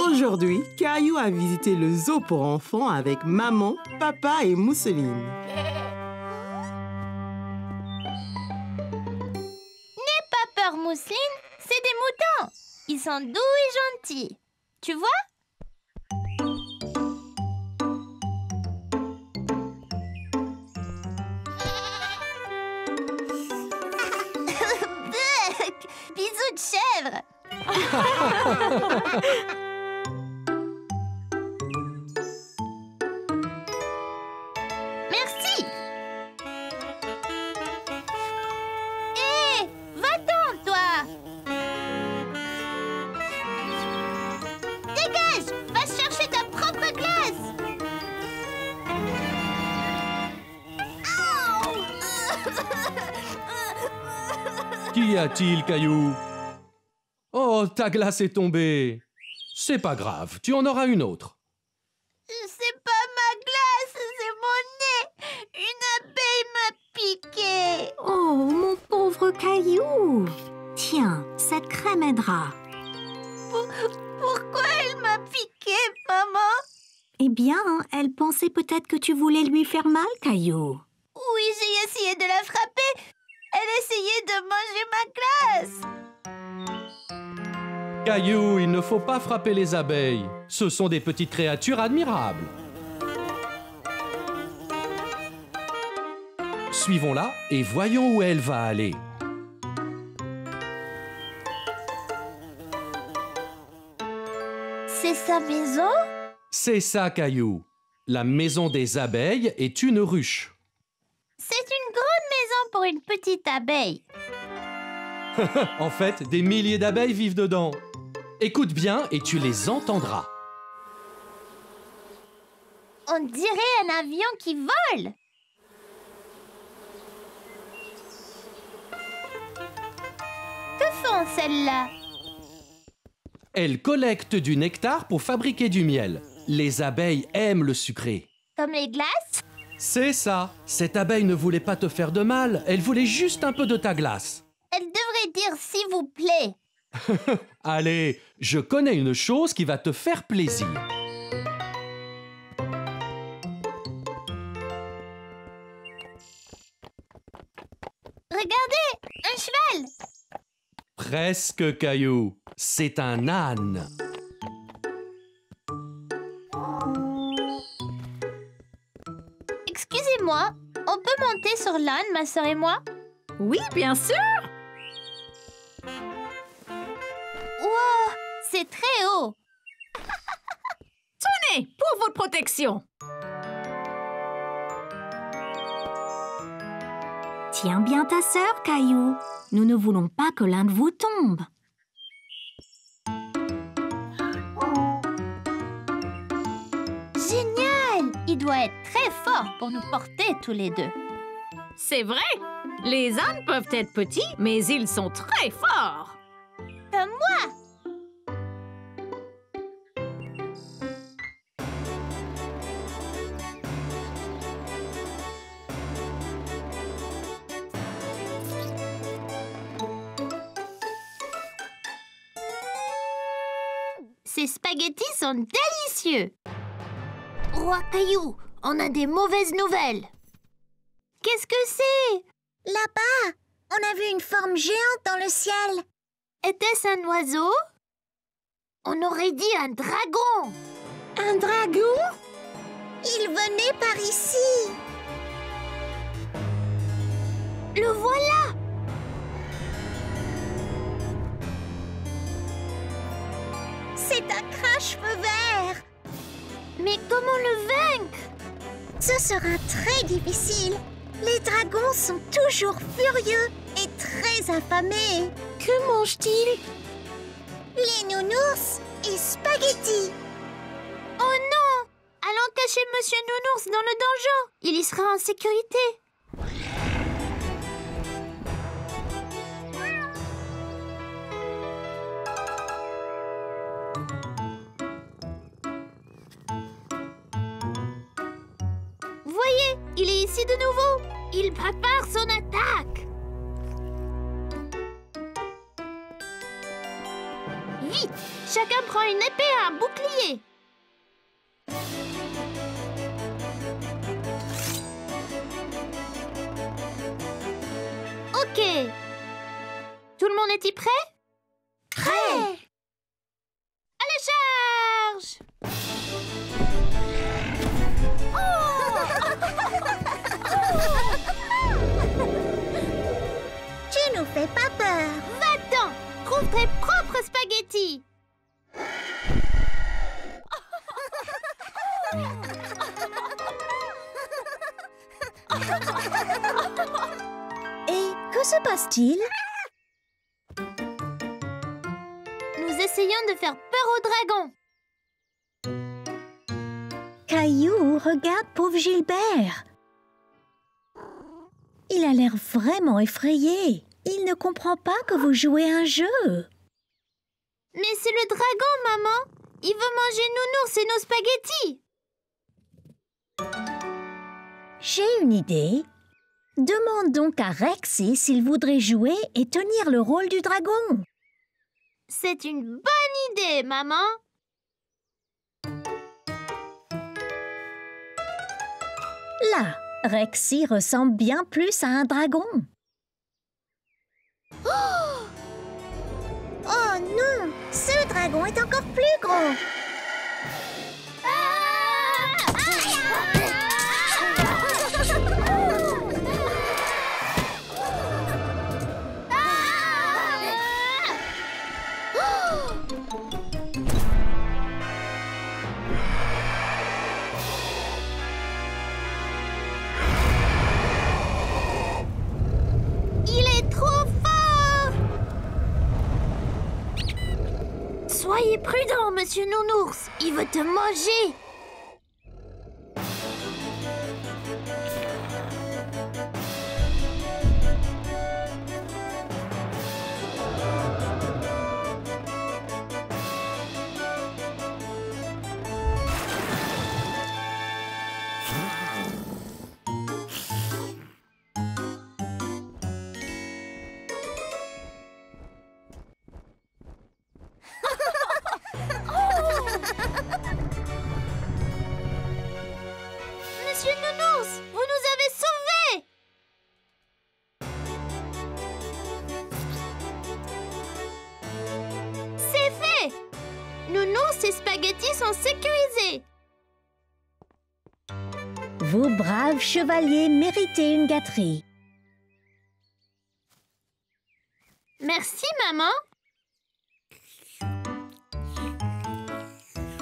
Aujourd'hui, Caillou a visité le zoo pour enfants avec maman, papa et Mousseline. N'aie pas peur, Mousseline, c'est des moutons. Ils sont doux et gentils. Tu vois? Bisous de chèvre. Merci. Hé, va-t'en, toi. Dégage, va chercher ta propre glace. Qu'y a-t-il, Caillou? Oh, ta glace est tombée. C'est pas grave, tu en auras une autre. C'est pas ma glace, c'est mon nez. Une abeille m'a piqué. Oh, mon pauvre Caillou! Tiens, cette crème aidera. Pourquoi elle m'a piqué, maman? Eh bien, elle pensait peut-être que tu voulais lui faire mal, Caillou. Oui, j'ai essayé de la frapper. Elle essayait de manger ma glace. Caillou, il ne faut pas frapper les abeilles. Ce sont des petites créatures admirables. Suivons-la et voyons où elle va aller. C'est sa maison? C'est ça, Caillou. La maison des abeilles est une ruche. C'est une grande maison pour une petite abeille. En fait, des milliers d'abeilles vivent dedans. Écoute bien et tu les entendras. On dirait un avion qui vole. Que font celles-là? Elles collectent du nectar pour fabriquer du miel. Les abeilles aiment le sucré. Comme les glaces? C'est ça. Cette abeille ne voulait pas te faire de mal. Elle voulait juste un peu de ta glace. Elle devrait dire s'il vous plaît. Allez, je connais une chose qui va te faire plaisir. Regardez, un cheval. Presque, Caillou. C'est un âne. Excusez-moi, on peut monter sur l'âne, ma sœur et moi? Oui, bien sûr! Wow, c'est très haut. Tenez, pour votre protection! Tiens bien ta sœur, Caillou. Nous ne voulons pas que l'un de vous tombe. Génial! Il doit être très fort pour nous porter tous les deux. C'est vrai! Les ânes peuvent être petits, mais ils sont très forts! Comme moi! Ces spaghettis sont délicieux! Roi Caillou, on a des mauvaises nouvelles. Qu'est-ce que c'est? Là-bas, on a vu une forme géante dans le ciel. Était-ce un oiseau? On aurait dit un dragon. Un dragon? Il venait par ici. Le voilà! C'est un crache-feu vert. Mais comment le vaincre? Ce sera très difficile. Les dragons sont toujours furieux et très affamés. Que mange-t-il? Les nounours et spaghettis. Oh non! Allons cacher Monsieur Nounours dans le donjon. Il y sera en sécurité. Voyez, il est ici de nouveau. Il prépare son attaque. Vite! Chacun prend une épée et un bouclier. Ok. Tout le monde est-il prêt? Prêt! À la charge! Tu nous fais pas peur. Va-t'en! Trouve tes propres spaghettis! Et que se passe-t-il? Nous essayons de faire peur au dragon. Caillou, regarde pauvre Gilbert. Il a l'air vraiment effrayé. Il ne comprend pas que vous jouez un jeu. Mais c'est le dragon, maman! Il veut manger Nounours et nos spaghettis! J'ai une idée. Demande donc à Rexy s'il voudrait jouer et tenir le rôle du dragon. C'est une bonne idée, maman! Là, Rexy ressemble bien plus à un dragon. Oh non! Ce dragon est encore plus gros! Il est trop fort! Soyez prudent, monsieur Nounours. Il veut te manger. Monsieur Nounours, vous nous avez sauvés! C'est fait! Nounours et Spaghetti sont sécurisés. Vous, braves chevaliers, méritez une gâterie. Merci, maman.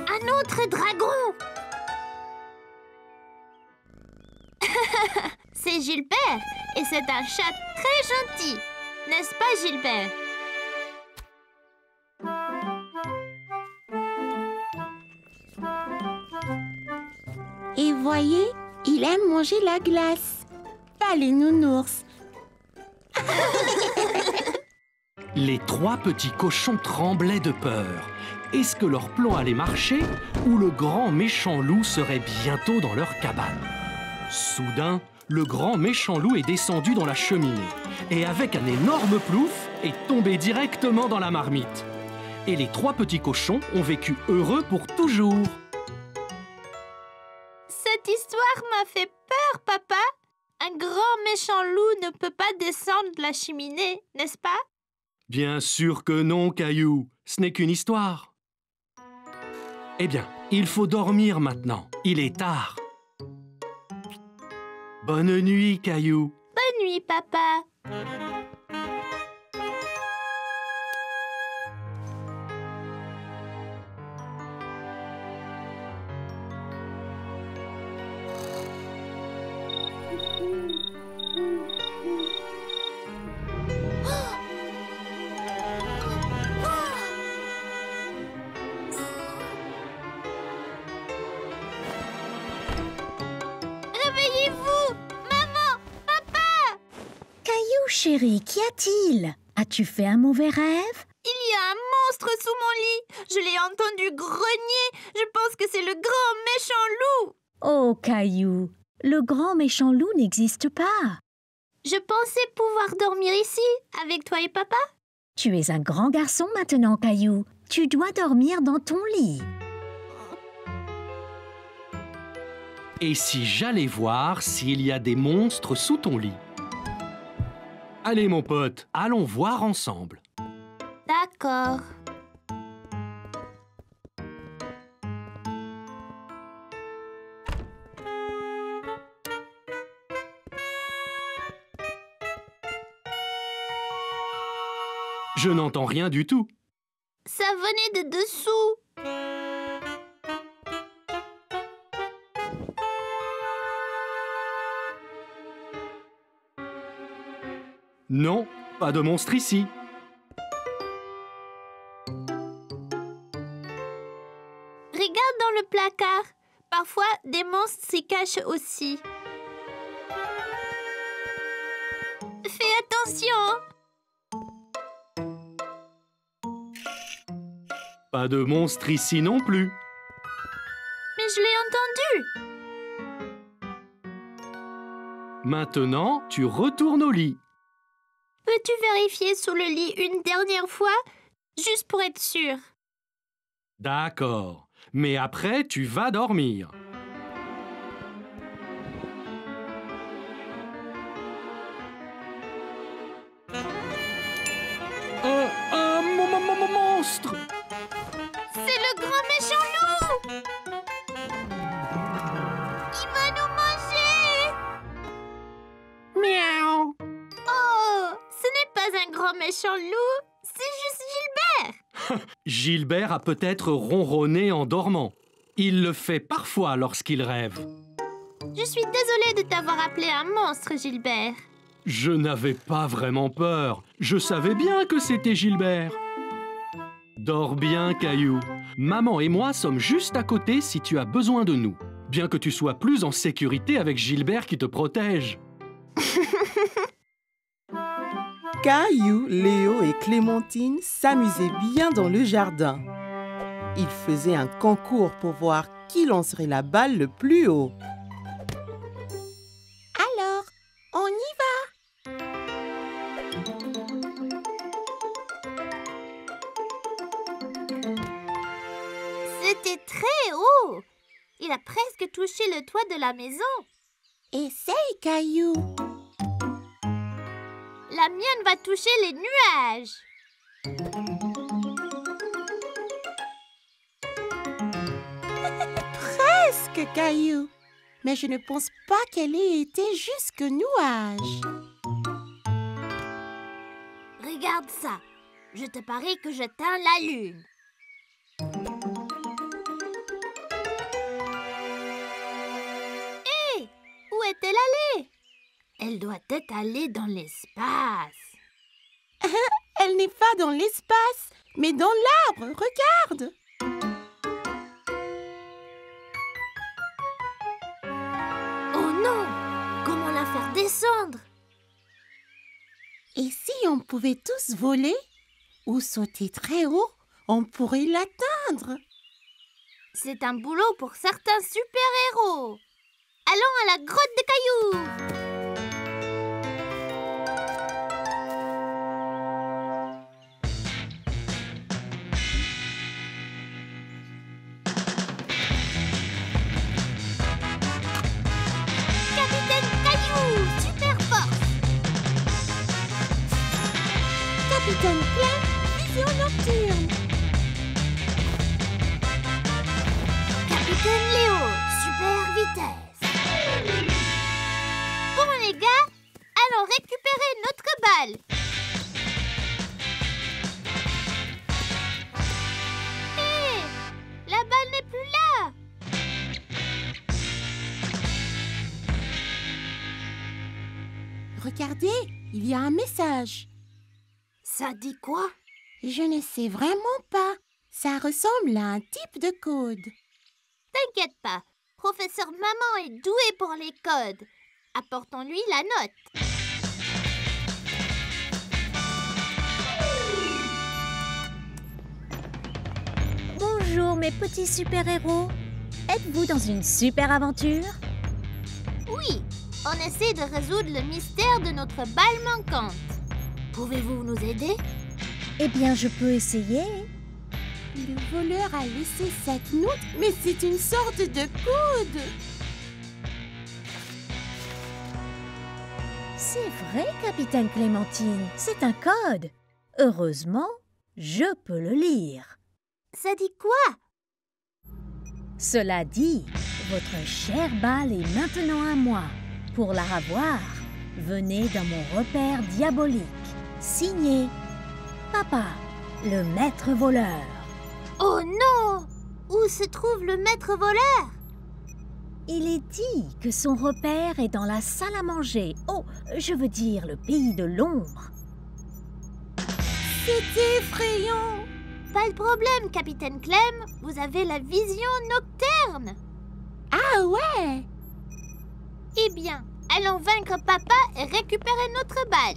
Un autre dragon! C'est Gilbert et c'est un chat très gentil. N'est-ce pas, Gilbert? Et voyez, il aime manger la glace. Pas les nounours. Les trois petits cochons tremblaient de peur. Est-ce que leur plan allait marcher ou le grand méchant loup serait bientôt dans leur cabane? Soudain, le grand méchant loup est descendu dans la cheminée et avec un énorme plouf est tombé directement dans la marmite. Et les trois petits cochons ont vécu heureux pour toujours. Cette histoire m'a fait peur, papa. Un grand méchant loup ne peut pas descendre de la cheminée, n'est-ce pas? Bien sûr que non, Caillou. Ce n'est qu'une histoire. Eh bien, il faut dormir maintenant. Il est tard. Bonne nuit, Caillou. Bonne nuit, papa. Réveillez-vous! Maman! Papa! Caillou, chérie, qu'y a-t-il? As-tu fait un mauvais rêve? Il y a un monstre sous mon lit. Je l'ai entendu grogner. Je pense que c'est le grand méchant loup. Oh, Caillou, le grand méchant loup n'existe pas. Je pensais pouvoir dormir ici, avec toi et papa. Tu es un grand garçon maintenant, Caillou. Tu dois dormir dans ton lit. Et si j'allais voir s'il y a des monstres sous ton lit? Allez mon pote, allons voir ensemble. D'accord. Je n'entends rien du tout. Ça venait de dessous. Non, pas de monstre ici. Regarde dans le placard. Parfois, des monstres s'y cachent aussi. Fais attention. Pas de monstre ici non plus. Mais je l'ai entendu. Maintenant, tu retournes au lit. Peux-tu vérifier sous le lit une dernière fois, juste pour être sûr? D'accord. Mais après, tu vas dormir. Un monstre! C'est le grand méchant loup! Il va nous manger! Miaou. Oh, ce n'est pas un grand méchant loup, c'est juste Gilbert! Gilbert a peut-être ronronné en dormant. Il le fait parfois lorsqu'il rêve. Je suis désolée de t'avoir appelé un monstre, Gilbert. Je n'avais pas vraiment peur. Je savais bien que c'était Gilbert. Dors bien, Caillou. Maman et moi sommes juste à côté si tu as besoin de nous. Bien que tu sois plus en sécurité avec Gilbert qui te protège. Caillou, Léo et Clémentine s'amusaient bien dans le jardin. Ils faisaient un concours pour voir qui lancerait la balle le plus haut. Alors, on y va. C'était très haut. Il a presque touché le toit de la maison. Essaye, Caillou. La mienne va toucher les nuages. Presque, Caillou. Mais je ne pense pas qu'elle ait été jusqu'aux nuages. Regarde ça. Je te parie que je teins la lune. Hé! Où est-elle allée? Elle doit être allée dans l'espace. Elle n'est pas dans l'espace, mais dans l'arbre. Regarde. Oh non! Comment la faire descendre? Et si on pouvait tous voler ou sauter très haut, on pourrait l'atteindre. C'est un boulot pour certains super-héros. Allons à la grotte de Caillou. Capitaine Caillou, super force. Capitaine Clem, vision nocturne. Capitaine Léo, super vitesse. Bon les gars, allons récupérer notre balle. Hé, la balle n'est plus là. Regardez, il y a un message. Ça dit quoi? Je ne sais vraiment pas. Ça ressemble à un type de code. T'inquiète pas, professeur Maman est doué pour les codes. Apportons-lui la note. Bonjour mes petits super-héros. Êtes-vous dans une super aventure? Oui, on essaie de résoudre le mystère de notre balle manquante. Pouvez-vous nous aider? Eh bien, je peux essayer. Le voleur a laissé cette note, mais c'est une sorte de code. C'est vrai, Capitaine Clémentine, c'est un code. Heureusement, je peux le lire. Ça dit quoi? Cela dit, votre chère balle est maintenant à moi. Pour la revoir, venez dans mon repère diabolique. Signé Papa, le maître voleur. Oh non! Où se trouve le maître voleur? Il est dit que son repère est dans la salle à manger. Oh, je veux dire le pays de l'ombre. C'est effrayant. Pas de problème, Capitaine Clem. Vous avez la vision nocturne. Ah ouais? Eh bien, allons vaincre Papa et récupérer notre balle.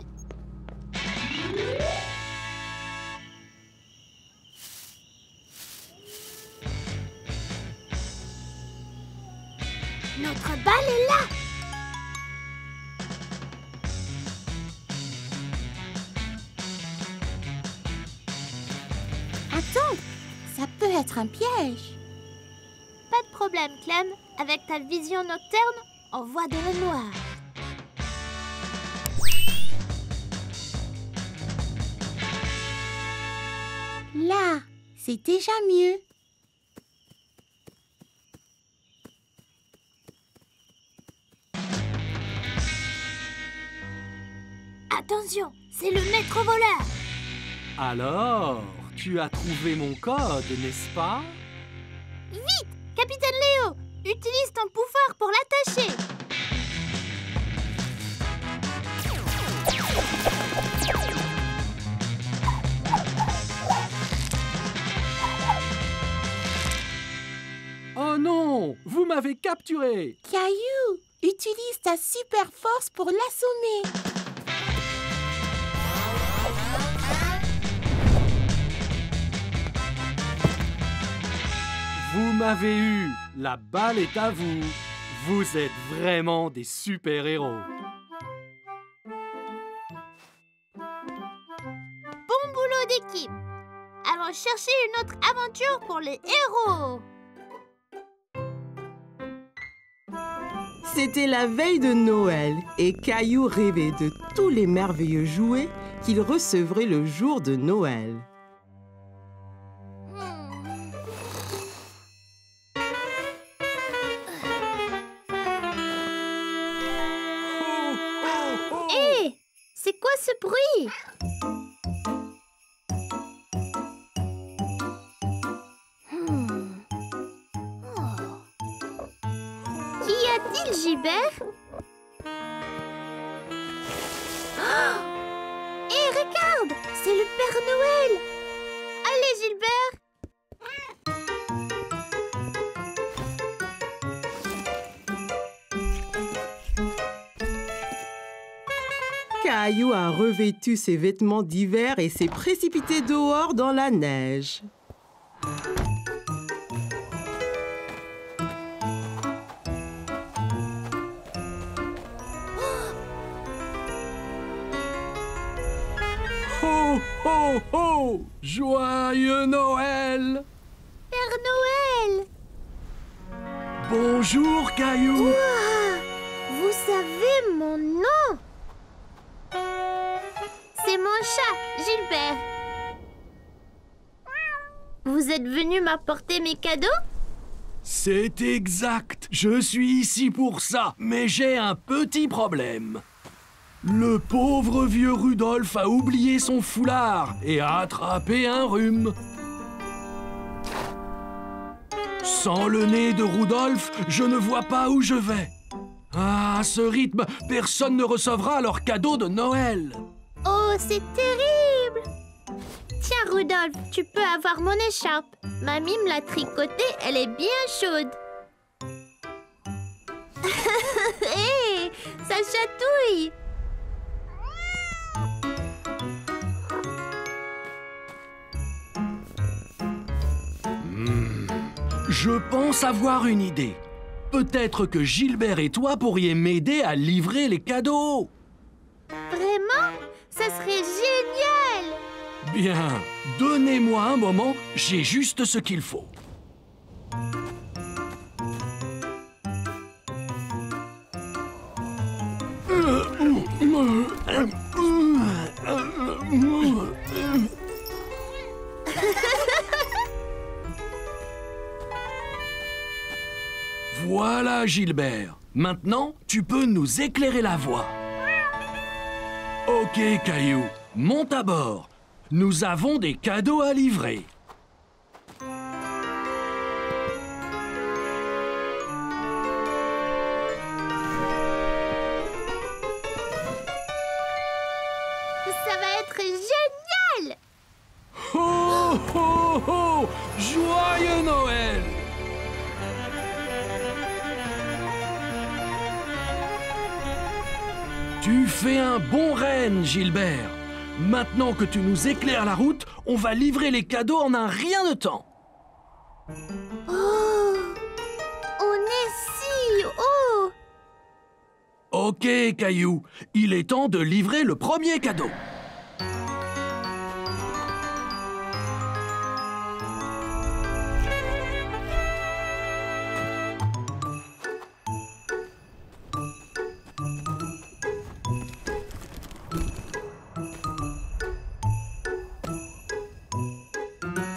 Notre balle est là. Attends, ça peut être un piège. Pas de problème, Clem. Avec ta vision nocturne, on voit dans le noir. Là, c'est déjà mieux. Attention, c'est le maître voleur. Alors, tu as trouvé mon code, n'est-ce pas? Vite, Capitaine Léo, utilise ton pouvoir pour l'attacher. Oh non! Vous m'avez capturé! Caillou, utilise ta super force pour l'assommer. Vous m'avez eu! La balle est à vous! Vous êtes vraiment des super-héros! Bon boulot d'équipe. Allons chercher une autre aventure pour les héros. C'était la veille de Noël et Caillou rêvait de tous les merveilleux jouets qu'il recevrait le jour de Noël. Hé, c'est quoi ce bruit? Qu'y a-t-il, Gilbert? Hé, regarde, c'est le Père Noël. Allez, Gilbert. Caillou a revêtu ses vêtements d'hiver et s'est précipité dehors dans la neige. Ho, ho, ho! Joyeux Noël! Père Noël. Bonjour, Caillou! Ouah, vous savez mon nom? C'est mon chat, Gilbert. Vous êtes venu m'apporter mes cadeaux? C'est exact! Je suis ici pour ça, mais j'ai un petit problème. Le pauvre vieux Rudolph a oublié son foulard et a attrapé un rhume. Sans le nez de Rudolph, je ne vois pas où je vais. Ah, à ce rythme, personne ne recevra leur cadeau de Noël. Oh, c'est terrible! Tiens, Rudolph, tu peux avoir mon écharpe. Mamie me l'a tricotée, elle est bien chaude. Hé, ça chatouille! Je pense avoir une idée. Peut-être que Gilbert et toi pourriez m'aider à livrer les cadeaux. Vraiment? Ça serait génial! Bien, donnez-moi un moment, j'ai juste ce qu'il faut. Voilà, Gilbert. Maintenant, tu peux nous éclairer la voie. Ok, Caillou, monte à bord. Nous avons des cadeaux à livrer. Ça va être génial! Ho, ho, ho! Joyeux Noël! Tu fais un bon renne, Gilbert. Maintenant que tu nous éclaires la route, on va livrer les cadeaux en un rien de temps. Oh! On est si haut! Ok, Caillou, il est temps de livrer le premier cadeau.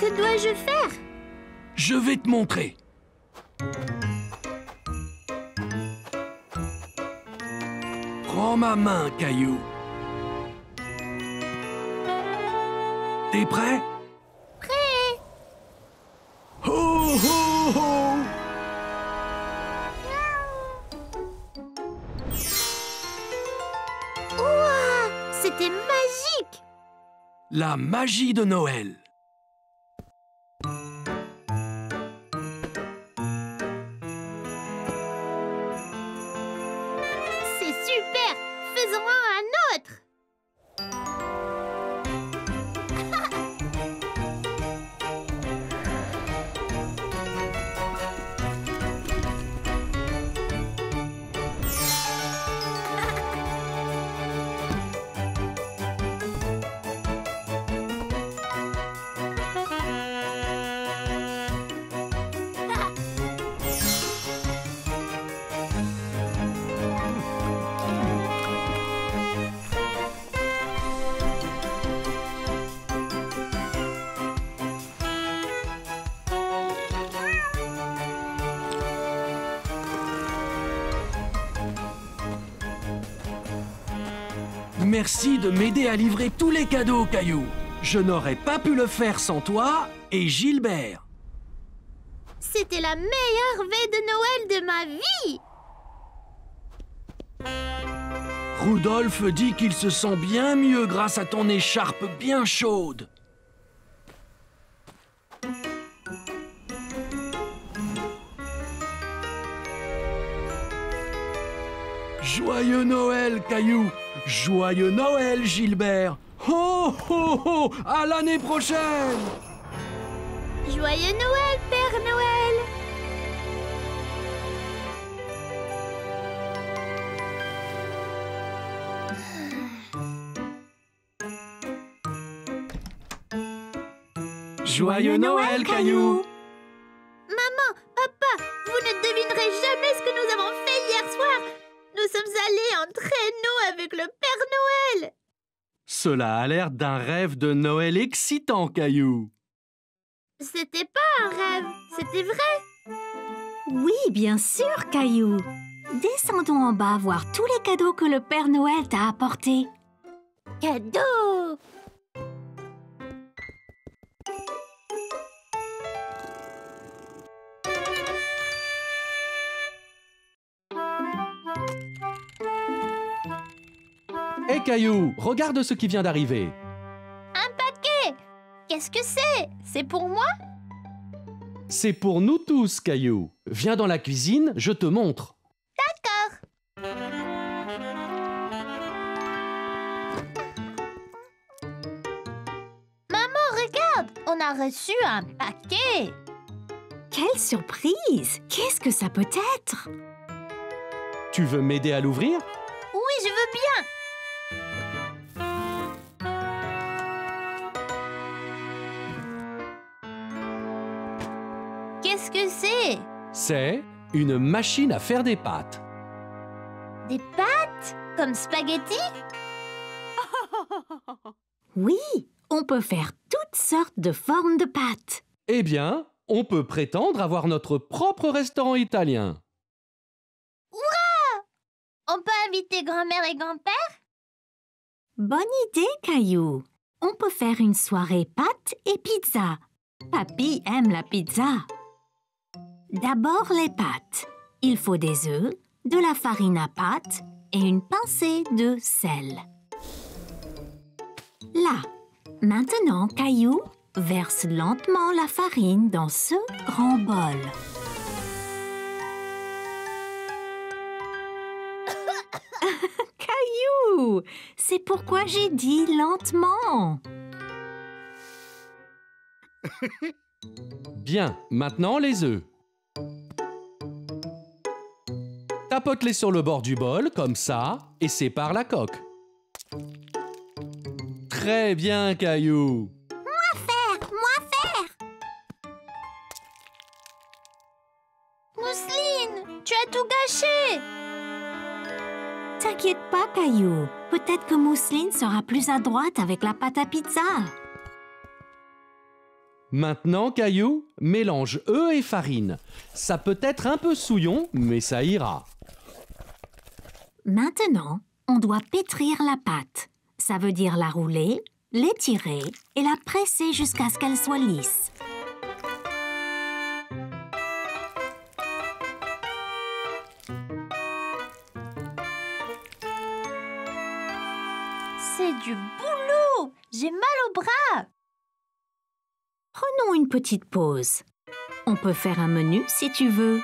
Que dois-je faire? Je vais te montrer. Prends ma main, Caillou. T'es prêt? Prêt! Ho, ho, ho! Ouah! C'était magique! La magie de Noël. C'est super! Faisons-en un autre! Merci de m'aider à livrer tous les cadeaux, Caillou. Je n'aurais pas pu le faire sans toi et Gilbert. C'était la meilleure veille de Noël de ma vie! Rudolph dit qu'il se sent bien mieux grâce à ton écharpe bien chaude. Joyeux Noël, Caillou! Joyeux Noël, Gilbert! Ho, ho, ho! À l'année prochaine! Joyeux Noël, Père Noël! Joyeux Noël, Caillou! Maman, papa, vous ne devinerez jamais ce que nous avons fait hier soir. Nous sommes allés en traîneau avec le Père Noël. Cela a l'air d'un rêve de Noël excitant, Caillou. C'était pas un rêve, c'était vrai. Oui, bien sûr, Caillou. Descendons en bas voir tous les cadeaux que le Père Noël t'a apportés. Cadeau! Hé Caillou, regarde ce qui vient d'arriver. Un paquet! Qu'est-ce que c'est? C'est pour moi? C'est pour nous tous, Caillou. Viens dans la cuisine, je te montre. D'accord. Maman, regarde! On a reçu un paquet! Quelle surprise! Qu'est-ce que ça peut être? Tu veux m'aider à l'ouvrir? Oui, je veux bien! c'est? C'est une machine à faire des pâtes. Des pâtes? Comme spaghetti? Oui, on peut faire toutes sortes de formes de pâtes. Eh bien, on peut prétendre avoir notre propre restaurant italien. On peut inviter grand-mère et grand-père? Bonne idée, Caillou. On peut faire une soirée pâtes et pizza. Papy aime la pizza. D'abord les pâtes. Il faut des œufs, de la farine à pâte et une pincée de sel. Là, maintenant, Caillou, verse lentement la farine dans ce grand bol. Caillou, c'est pourquoi j'ai dit lentement. Bien, maintenant les œufs. Tapote-les sur le bord du bol, comme ça, et sépare la coque. Très bien, Caillou. Mousseline, tu as tout gâché! T'inquiète pas, Caillou. Peut-être que Mousseline sera plus adroite avec la pâte à pizza. Maintenant, Caillou, mélange œufs et farine. Ça peut être un peu souillon, mais ça ira. Maintenant, on doit pétrir la pâte. Ça veut dire la rouler, l'étirer et la presser jusqu'à ce qu'elle soit lisse. C'est du boulot! J'ai mal au bras! Prenons une petite pause. On peut faire un menu si tu veux.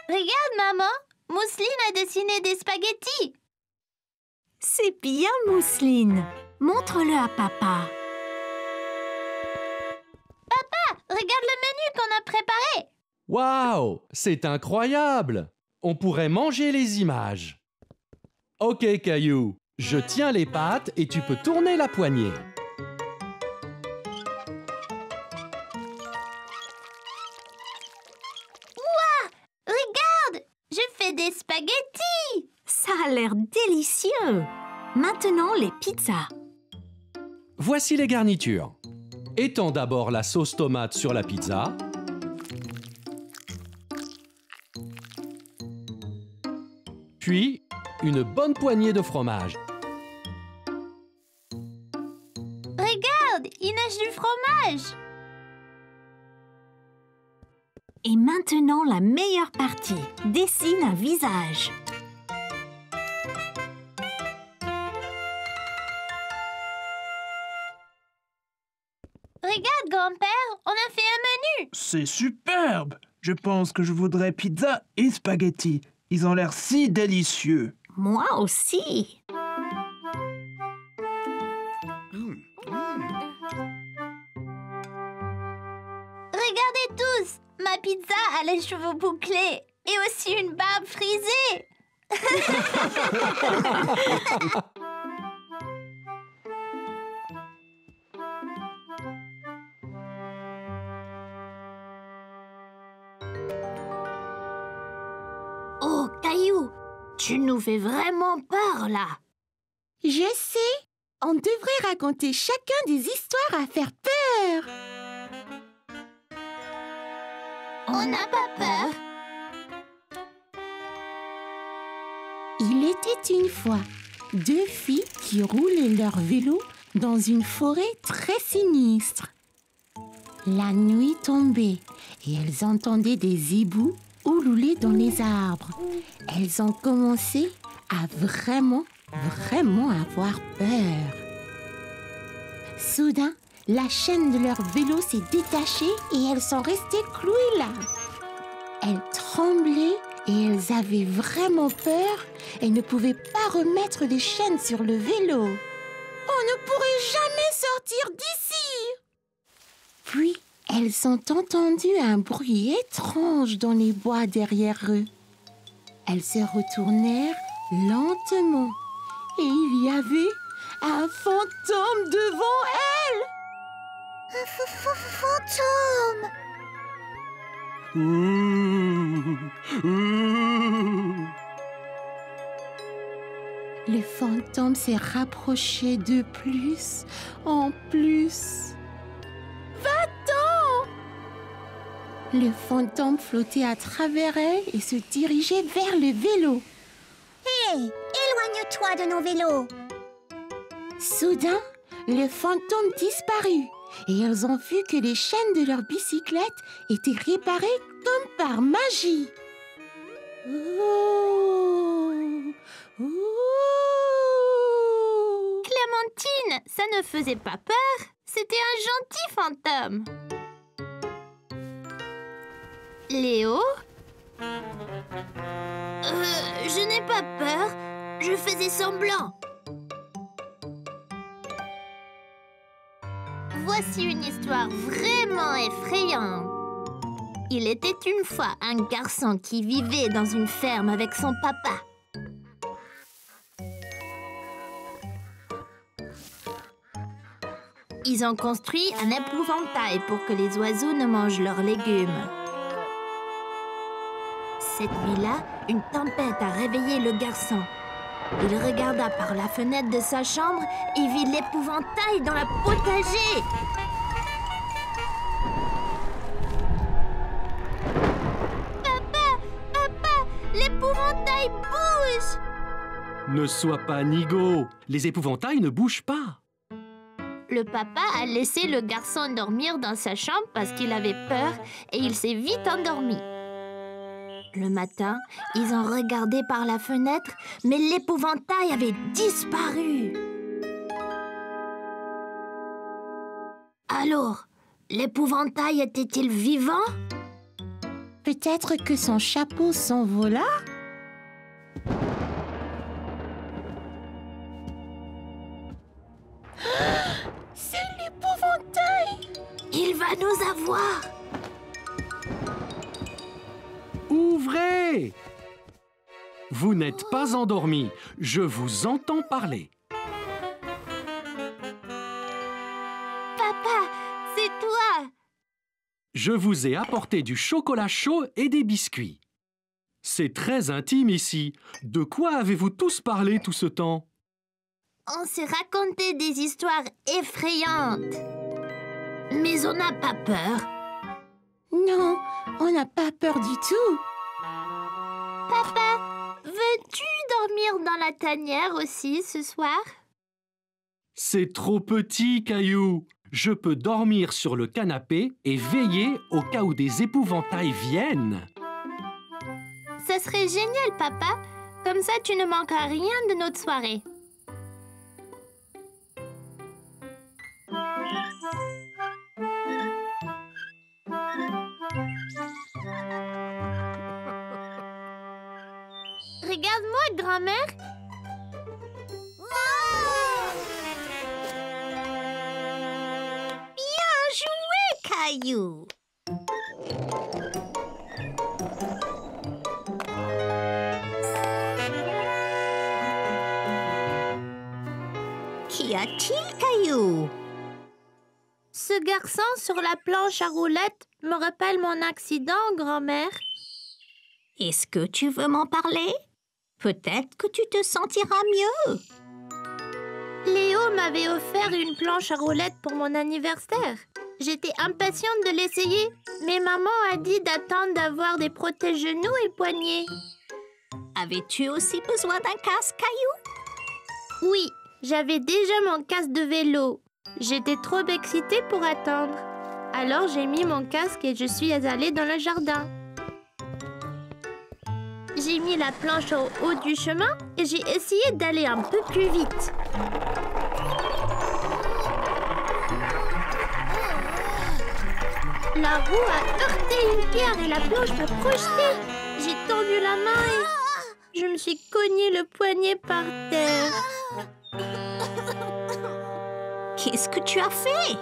Regarde, maman! Mousseline a dessiné des spaghettis! C'est bien, Mousseline. Montre-le à papa. Regarde le menu qu'on a préparé! Waouh, c'est incroyable! On pourrait manger les images. Ok, Caillou, je tiens les pâtes et tu peux tourner la poignée. Regarde! Je fais des spaghettis! Ça a l'air délicieux. Maintenant, les pizzas. Voici les garnitures. Étends d'abord la sauce tomate sur la pizza. Puis, une bonne poignée de fromage. Regarde! Il nage du fromage! Et maintenant, la meilleure partie. Dessine un visage. Regarde, grand-père, on a fait un menu! C'est superbe! Je pense que je voudrais pizza et spaghetti. Ils ont l'air si délicieux. Moi aussi. Regardez tous! Ma pizza a les cheveux bouclés et aussi une barbe frisée! Oh, Caillou, tu nous fais vraiment peur, là. Je sais, on devrait raconter chacun des histoires à faire peur. On n'a pas peur! Il était une fois 2 filles qui roulaient leur vélo dans une forêt très sinistre. La nuit tombait et elles entendaient des hiboux ululer dans les arbres. Elles ont commencé à vraiment avoir peur. Soudain, la chaîne de leur vélo s'est détachée et elles sont restées clouées là. Elles tremblaient et elles avaient vraiment peur. Elles ne pouvaient pas remettre les chaînes sur le vélo. On ne pourrait jamais sortir d'ici. Puis, elles ont entendu un bruit étrange dans les bois derrière eux. Elles se retournèrent lentement et il y avait un fantôme devant elle. Un fantôme. Le fantôme s'est rapproché de plus en plus. Va-t'en! Le fantôme flottait à travers elle et se dirigeait vers le vélo. Hé, éloigne-toi de nos vélos. Soudain, le fantôme disparut et elles ont vu que les chaînes de leur bicyclette étaient réparées comme par magie. Oh, oh. Clémentine, ça ne faisait pas peur. C'était un gentil fantôme. Léo? Je n'ai pas peur. Je faisais semblant. Voici une histoire vraiment effrayante. Il était une fois un garçon qui vivait dans une ferme avec son papa. Ils ont construit un épouvantail pour que les oiseaux ne mangent leurs légumes. Cette nuit-là, une tempête a réveillé le garçon. Il regarda par la fenêtre de sa chambre et vit l'épouvantail dans le potager. Papa, l'épouvantail bouge! Ne sois pas nigaud, les épouvantails ne bougent pas. Le papa a laissé le garçon dormir dans sa chambre parce qu'il avait peur et il s'est vite endormi. Le matin, ils ont regardé par la fenêtre, mais l'épouvantail avait disparu. Alors, l'épouvantail était-il vivant? Peut-être que son chapeau s'envola? C'est l'épouvantail! Il va nous avoir! Ouvrez! Vous n'êtes pas endormi, je vous entends parler. Papa, c'est toi! Je vous ai apporté du chocolat chaud et des biscuits. C'est très intime ici. De quoi avez-vous tous parlé tout ce temps? On s'est raconté des histoires effrayantes. Mais on n'a pas peur. Non, on n'a pas peur du tout. Papa, veux-tu dormir dans la tanière aussi ce soir? C'est trop petit, Caillou. Je peux dormir sur le canapé et veiller au cas où des épouvantails viennent. Ça serait génial, papa. Comme ça, tu ne manqueras rien de notre soirée. Regarde-moi, grand-mère. Bien joué, Caillou. Qu'y a-t-il, Caillou? Ce garçon sur la planche à roulettes me rappelle mon accident, grand-mère. Est-ce que tu veux m'en parler? Peut-être que tu te sentiras mieux. Léo m'avait offert une planche à roulettes pour mon anniversaire. J'étais impatiente de l'essayer, mais maman a dit d'attendre d'avoir des protège-genoux et poignets. Avais-tu aussi besoin d'un casque, Caillou? Oui, j'avais déjà mon casque de vélo. J'étais trop excitée pour attendre. Alors j'ai mis mon casque et je suis allée dans le jardin. J'ai mis la planche au haut du chemin et j'ai essayé d'aller un peu plus vite. La roue a heurté une pierre et la planche m'a projetée. J'ai tendu la main et je me suis cogné le poignet par terre. Qu'est-ce que tu as fait?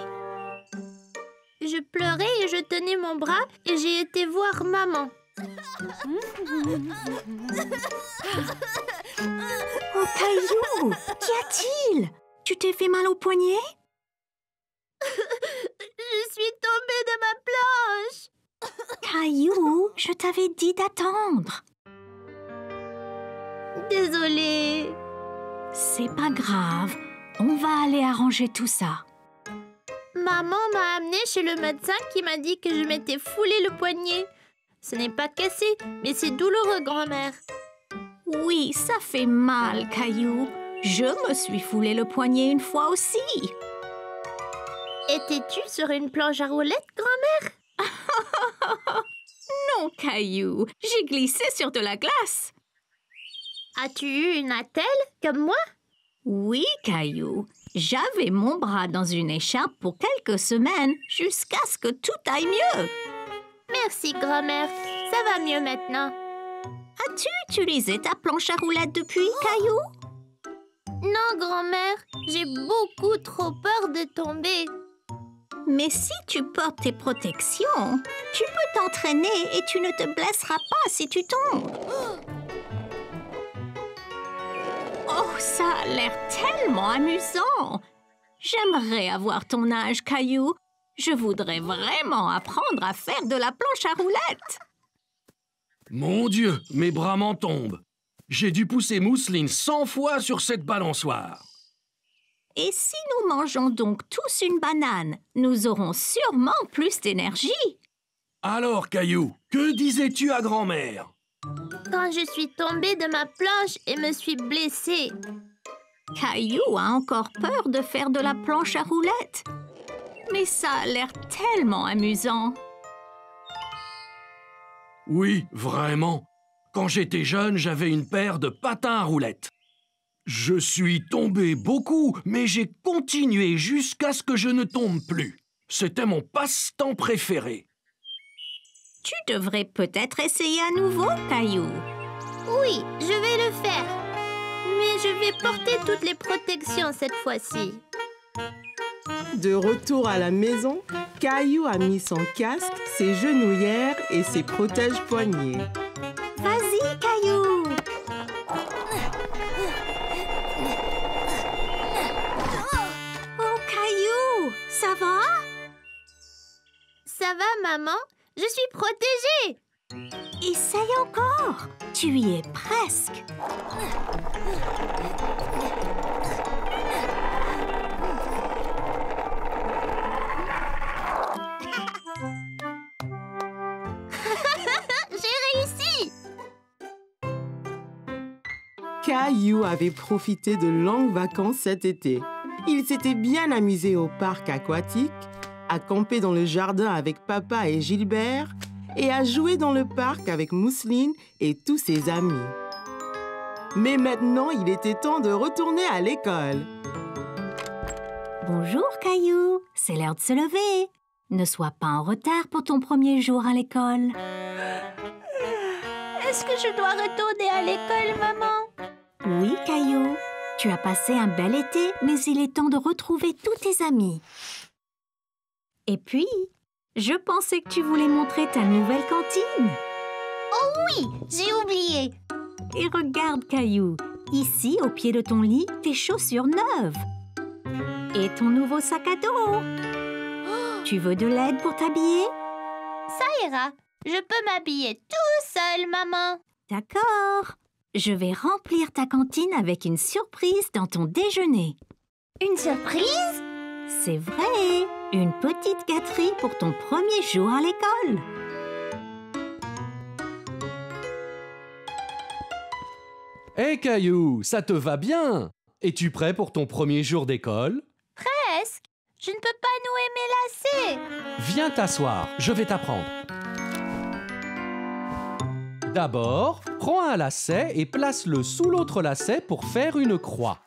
Je pleurais et je tenais mon bras et j'ai été voir maman. Oh, Caillou, qu'y a-t-il? Tu t'es fait mal au poignet? Je suis tombée de ma planche. Caillou, je t'avais dit d'attendre. Désolée. C'est pas grave. On va aller arranger tout ça. Maman m'a amenée chez le médecin qui m'a dit que je m'étais foulé le poignet. Ce n'est pas cassé, mais c'est douloureux, grand-mère. Oui, ça fait mal, Caillou. Je me suis foulé le poignet une fois aussi. Étais-tu sur une planche à roulettes, grand-mère? Non, Caillou. J'ai glissé sur de la glace. As-tu eu une attelle, comme moi? Oui, Caillou. J'avais mon bras dans une écharpe pour quelques semaines, jusqu'à ce que tout aille mieux. Merci, grand-mère. Ça va mieux maintenant. As-tu utilisé ta planche à roulettes depuis, Caillou? Non, grand-mère. J'ai beaucoup trop peur de tomber. Mais si tu portes tes protections, tu peux t'entraîner et tu ne te blesseras pas si tu tombes. Oh, ça a l'air tellement amusant! J'aimerais avoir ton âge, Caillou. Je voudrais vraiment apprendre à faire de la planche à roulettes. Mon Dieu, mes bras m'en tombent. J'ai dû pousser Mousseline 100 fois sur cette balançoire. Et si nous mangeons donc tous une banane, nous aurons sûrement plus d'énergie. Alors, Caillou, que disais-tu à grand-mère? Quand je suis tombée de ma planche et me suis blessée. Caillou a encore peur de faire de la planche à roulettes. Mais ça a l'air tellement amusant. Oui, vraiment. Quand j'étais jeune, j'avais une paire de patins à roulettes. Je suis tombé beaucoup, mais j'ai continué jusqu'à ce que je ne tombe plus. C'était mon passe-temps préféré. Tu devrais peut-être essayer à nouveau, Caillou. Oui, je vais le faire. Mais je vais porter toutes les protections cette fois-ci. De retour à la maison, Caillou a mis son casque, ses genouillères et ses protège-poignets. Vas-y, Caillou! Oh, Caillou, ça va? Ça va, maman? Je suis protégée! Essaye encore! Tu y es presque! J'ai réussi! Caillou avait profité de longues vacances cet été. Il s'était bien amusé au parc aquatique, à camper dans le jardin avec papa et Gilbert et à jouer dans le parc avec Mousseline et tous ses amis. Mais maintenant, il était temps de retourner à l'école. Bonjour, Caillou. C'est l'heure de se lever. Ne sois pas en retard pour ton premier jour à l'école. Est-ce que je dois retourner à l'école, maman? Oui, Caillou. Tu as passé un bel été, mais il est temps de retrouver tous tes amis. Et puis, je pensais que tu voulais montrer ta nouvelle cantine. Oh oui, j'ai oublié. Et regarde, Caillou, ici, au pied de ton lit, tes chaussures neuves. Et ton nouveau sac à dos. Tu veux de l'aide pour t'habiller? Ça ira. Je peux m'habiller tout seul, maman. D'accord. Je vais remplir ta cantine avec une surprise dans ton déjeuner. Une surprise? C'est vrai. Une petite gâterie pour ton premier jour à l'école. Hé Caillou, ça te va bien? Es-tu prêt pour ton premier jour d'école? Presque. Je ne peux pas nouer mes lacets. Viens t'asseoir, je vais t'apprendre. D'abord, prends un lacet et place-le sous l'autre lacet pour faire une croix.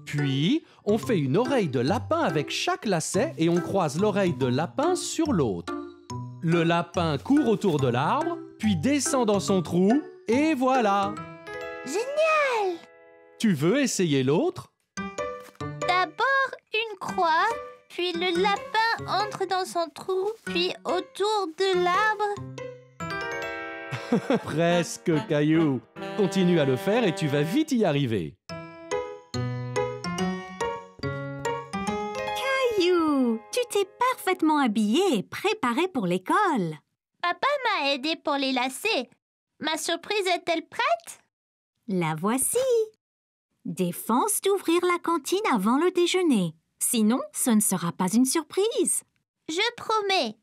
Puis, on fait une oreille de lapin avec chaque lacet et on croise l'oreille de lapin sur l'autre. Le lapin court autour de l'arbre, puis descend dans son trou, et voilà! Génial! Tu veux essayer l'autre? D'abord une croix, puis le lapin entre dans son trou, puis autour de l'arbre. Presque, Caillou. Continue à le faire et tu vas vite y arriver. es parfaitement habillée et préparée pour l'école. Papa m'a aidé pour les lacets. Ma surprise est-elle prête? La voici. Défense d'ouvrir la cantine avant le déjeuner. Sinon, ce ne sera pas une surprise. Je promets.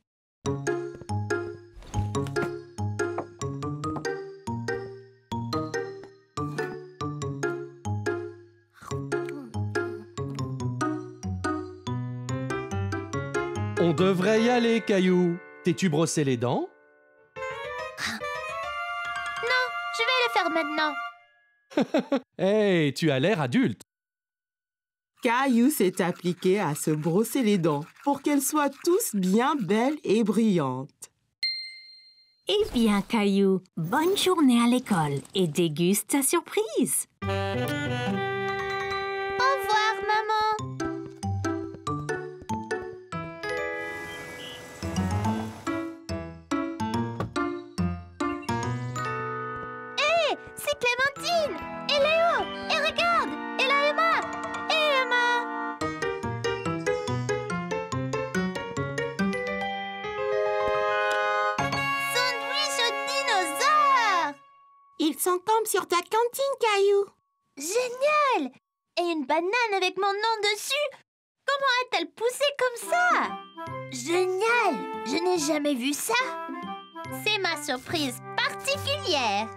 On devrait y aller, Caillou. T'es-tu brossé les dents? Non, je vais le faire maintenant. Hey, tu as l'air adulte. Caillou s'est appliqué à se brosser les dents pour qu'elles soient tous bien belles et brillantes. Eh bien, Caillou, bonne journée à l'école et déguste ta surprise. Au revoir, maman. Hé, c'est Clémentine et Léo. Et regarde, et là Emma. Et Emma. Sandwich au dinosaure. Ils sont comme sur ta cantine, Caillou. Génial! Et une banane avec mon nom dessus? Comment a-t-elle poussé comme ça? Génial! Je n'ai jamais vu ça. C'est ma surprise particulière.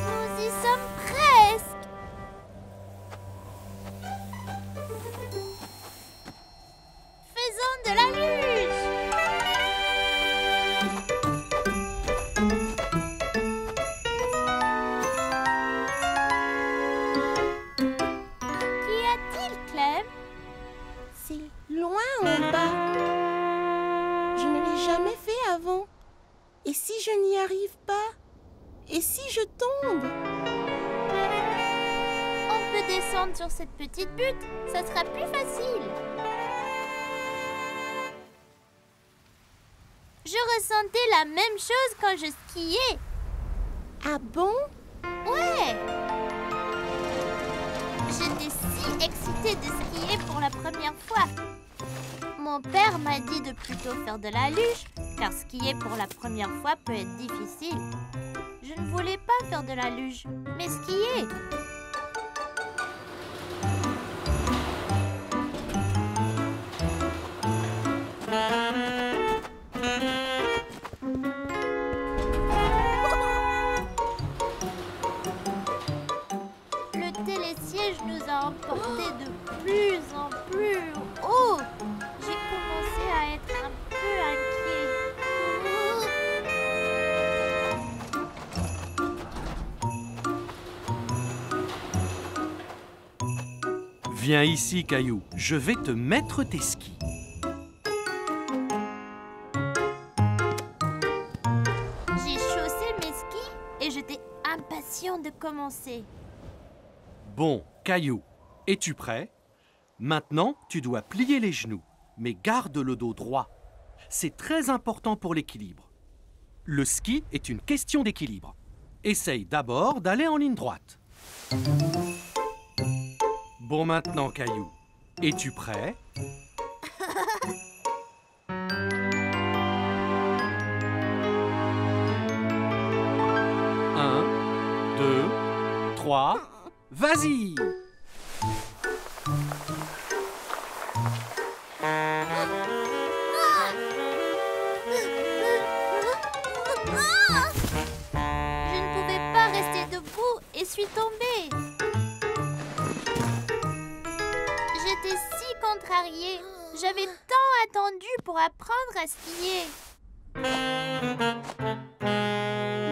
Nous y sommes presque. Faisons de la luge. Qu'y a-t-il, Clem? C'est loin en bas. Je ne l'ai jamais fait avant. Et si je n'y arrive pas? Et si je tombe? On peut descendre sur cette petite butte. Ça sera plus facile. Je ressentais la même chose quand je skiais. Ah bon? Ouais! J'étais si excitée de skier pour la première fois. Mon père m'a dit de plutôt faire de la luge, car skier pour la première fois peut être difficile. Je ne voulais pas faire de la luge, mais skier. Le télésiège nous a emportés de plus en plus haut. J'ai commencé à être un peu inquiet. Viens ici, Caillou. Je vais te mettre tes skis. J'ai chaussé mes skis et j'étais impatient de commencer. Bon, Caillou, es-tu prêt? Maintenant, tu dois plier les genoux, mais garde le dos droit. C'est très important pour l'équilibre. Le ski est une question d'équilibre. Essaye d'abord d'aller en ligne droite. Bon, maintenant, Caillou, es-tu prêt? Un, 2, 3, vas-y! Je ne pouvais pas rester debout et suis tombée. J'étais si contrariée. J'avais tant attendu pour apprendre à skier.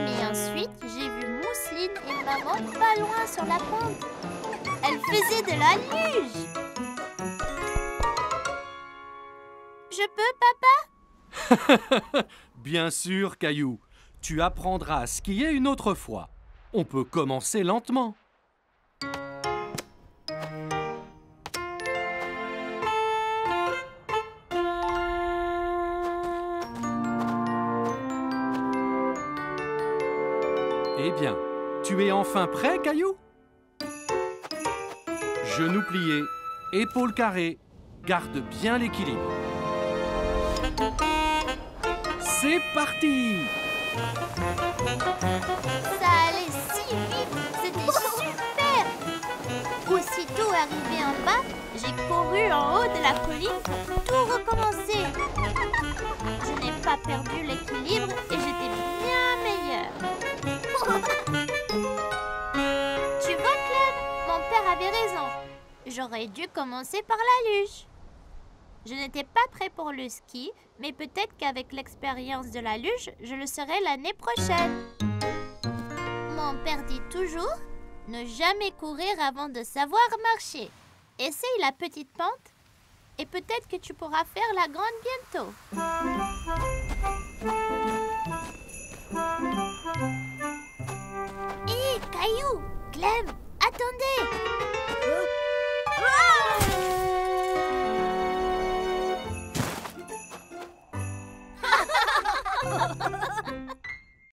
Mais ensuite, j'ai vu Mousseline et maman pas loin sur la pente. Elles faisaient de la luge. Je peux, papa? Bien sûr, Caillou. Tu apprendras à skier une autre fois. On peut commencer lentement. Eh bien, tu es enfin prêt, Caillou? Genoux pliés, épaules carrées, garde bien l'équilibre. C'est parti! Ça allait si vite, c'était super! Aussitôt arrivé en bas, j'ai couru en haut de la colline pour tout recommencer. Je n'ai pas perdu l'équilibre et j'étais bien meilleure. Tu vois, Clem, mon père avait raison. J'aurais dû commencer par la luge. Je n'étais pas prêt pour le ski, mais peut-être qu'avec l'expérience de la luge, je le serai l'année prochaine. Mon père dit toujours, ne jamais courir avant de savoir marcher. Essaye la petite pente et peut-être que tu pourras faire la grande bientôt. Hé, Caillou, Clem, attendez!